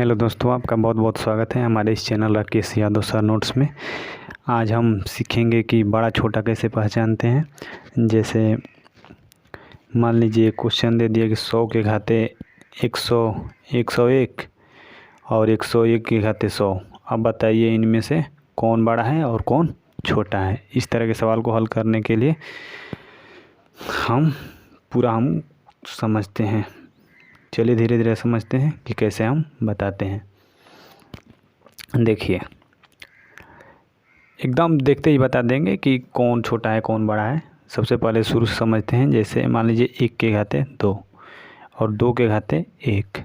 Hello दोस्तों, आपका बहुत बहुत स्वागत है हमारे इस channel Rakesh Yadav sir notes में। आज हम सीखेंगे कि बड़ा छोटा कैसे पहचानते हैं। जैसे मान लीजिए क्वेश्चन दे दिया कि 100 के घाते 100, 101 और 101 के घाते 100। अब बताइए इनमें से कौन बड़ा है और कौन छोटा है। इस तरह के सवाल को हल करने के लिए हम समझते हैं। चलिए धीरे धीरे समझते हैं कि कैसे हम बताते हैं। देखिए, एकदम देखते ही बता देंगे कि कौन छोटा है कौन बड़ा है। सबसे पहले शुरू से समझते हैं। जैसे मान लीजिए 1 के घाते 2 और 2 के घाते 1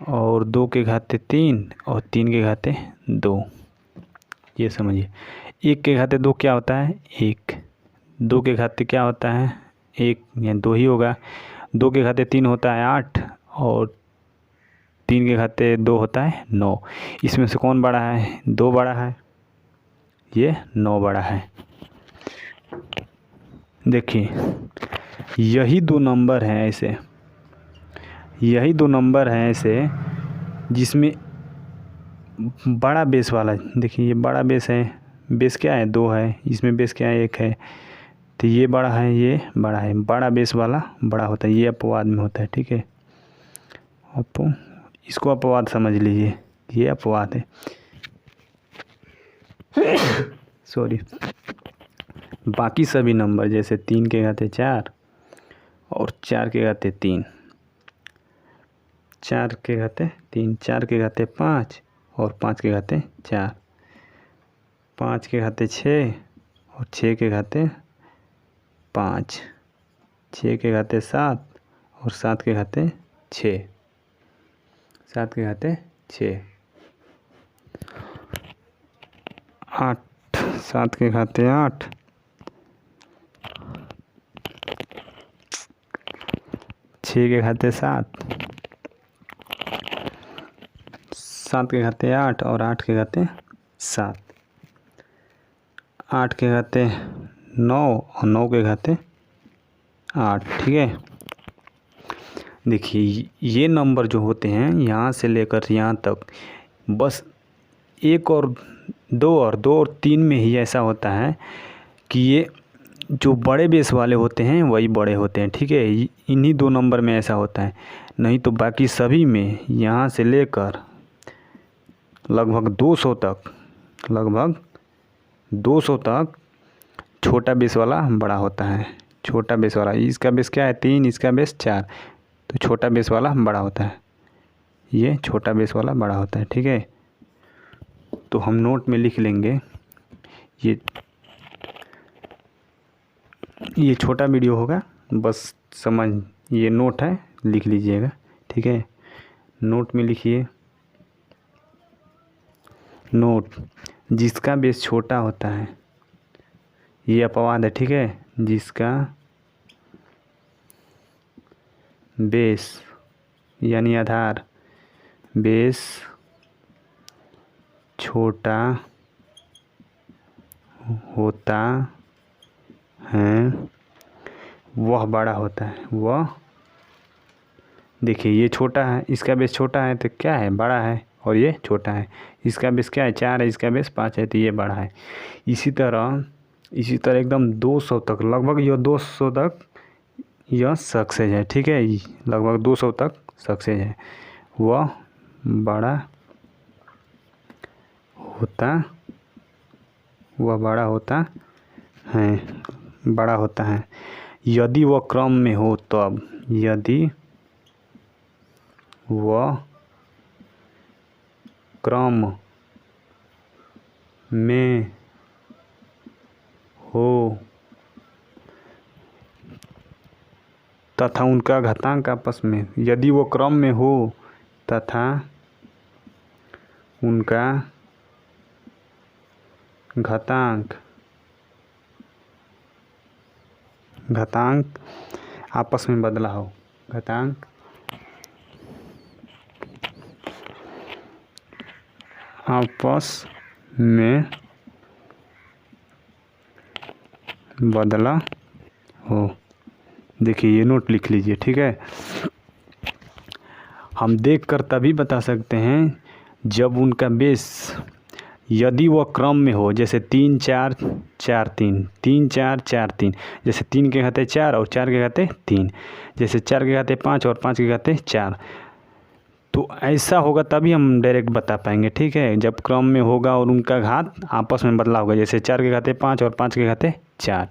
और 2 के घाते 3 और 3 के घाते 2। ये समझिए, 1 के घाते 2 क्या होता है 1, 2 के घाते क्या होता है 1 या 2 ही होगा। 2 के घाते 3 होता है 8 और 3 के घाते 2 होता है 9। इसमें से कौन बड़ा है 2 बड़ा है, ये 9 बड़ा है। देखिए, यही दो नंबर हैं ऐसे, यही दो नंबर हैं ऐसे जिसमें बड़ा बेस वाला। देखिए ये बड़ा बेस है, बेस क्या है 2 है, इसमें बेस क्या है 1 है, तो ये बड़ा है ये बड़ा है। बड़ा बेस वाला बड़ा होता है, ये अपवाद में होता है। ठीक है, इसको अपवाद समझ लीजिए, ये अपवाद है। सॉरी। बाकी सभी नंबर जैसे 3 के घाते 4 और 4 के घाते 3, 4 के घाते 3, 4 के घाते 5 और 5 के घाते 4, 5 के घाते 6 और 6 के घाते 5, 6 के घाते 7 और 7 के घाते 6, 7 के घाते 6, 8, 7 के घाते 8, 6 के घाते 7, 7 के घाते 8 और 8 के घाते 7, 8 के घाते 9 और 9 के घाते 8। ठीक है, देखिए ये नंबर जो होते हैं यहाँ से लेकर यहाँ तक, बस 1 और 2 और 3 में ही ऐसा होता है कि ये जो बड़े बेस वाले होते हैं वही बड़े होते हैं। ठीक है, इन्हीं 2 नंबर में ऐसा होता है, नहीं तो बाकी सभी में यहाँ से लेकर लगभग 200 तक छोटा बेस वाला बड़ा होता है। छोटा बेस वाला, इसका बेस क्या है 3, इसका बेस 4, तो छोटा बेस वाला बड़ा होता है, ये छोटा बेस वाला बड़ा होता है। ठीक है, तो हम नोट में लिख लेंगे। ये छोटा वीडियो होगा, बस समझ, ये नोट है, लिख लीजिएगा। ठीक है, नोट में लिखिए, नोट जिसका बेस छोटा होता है, ये अपवाद है। ठीक है, जिसका बेस यानी आधार बेस छोटा होता है वह बड़ा होता है। वह, देखिए ये छोटा है, इसका बेस छोटा है तो क्या है बड़ा है, और ये छोटा है, इसका बेस क्या है 4 है, इसका बेस 5 है, तो ये बड़ा है। इसी तरह एकदम 200 तक, लगभग यह 200 तक यह सक्सेस है। ठीक है, लगभग 200 तक सक्सेस है, वह बड़ा होता है यदि वह क्रम में हो तब। यदि वह क्रम में हो तथा उनका घातांक आपस में, यदि वो क्रम में हो तथा उनका घातांक आपस में बदला हो, घातांक आपस में बदला हो। देखिए ये नोट लिख लीजिए। ठीक है, हम देखकर तभी बता सकते हैं जब उनका बेस यदि वह क्रम में हो, जैसे 3 4 4 3, 3 4 4 3, जैसे 3 के घाते 4 और 4 के घाते 3, जैसे 4 के घाते 5 और 5 के घाते 4। तो ऐसा होगा तभी हम डायरेक्ट बता पाएंगे, ठीक है। जब क्रम में होगा और उनका घात आपस में बदला होगा, जैसे 4 के घाते 5 और 5 के घाते 4,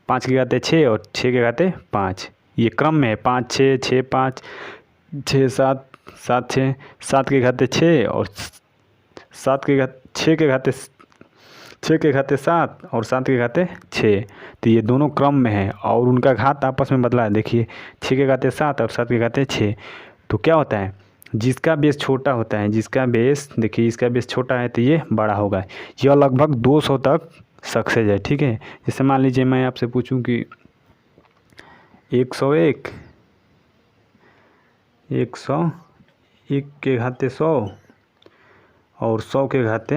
5 के घाते 6 और 6 के घाते 5, ये क्रम में है। 5 6 6 5 6 7 7 6, 7 के घाते 6 और 7 के घाते 6 के घाते 6 के घाते 7 और 7 के घाते 6। तो ये दोनों क्रम में है और उनका घात आपस में बदला है। देखिए 6 के घाते 7 और 7 के घाते 6। तो क्या होता है, जिसका बेस छोटा होता है, जिसका बेस देखिए इसका बेस छोटा है तो ये बड़ा होगा। यह लगभग 200 तक सक्सेस है, ठीक है। जैसे मान लीजिए मैं आपसे पूछूं कि 101 के घाते 100 और 100 के घाते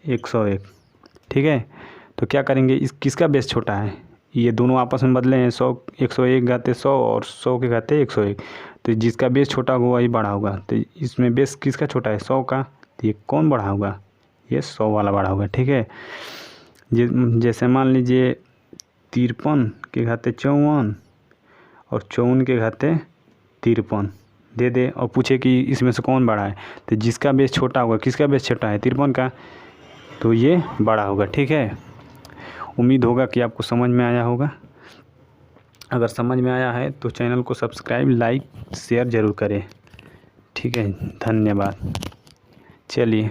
101, ठीक है। तो क्या करेंगे, इस किसका बेस छोटा है, ये दोनों आपस में बदले हैं। 101 घाते 100 और 100 के घाते 101। तो जिसका बेस छोटा होगा वही बड़ा होगा। तो इसमें बेस किसका छोटा है, 100 का। तो ये कौन बड़ा होगा, ये 100 वाला बड़ा होगा, ठीक है। जैसे मान लीजिए 53 के घाते 54 और 54 के घाते 53 दे दे और पूछे कि इसमें से कौन बड़ा है। तो जिसका बेस छोटा होगा, किसका बेस छोटा है, 53 का, तो ये बड़ा होगा, ठीक है। उम्मीद होगा कि आपको समझ में आया होगा। अगर समझ में आया है तो चैनल को सब्सक्राइब, लाइक, शेयर ज़रूर करें, ठीक है। धन्यवाद। चलिए।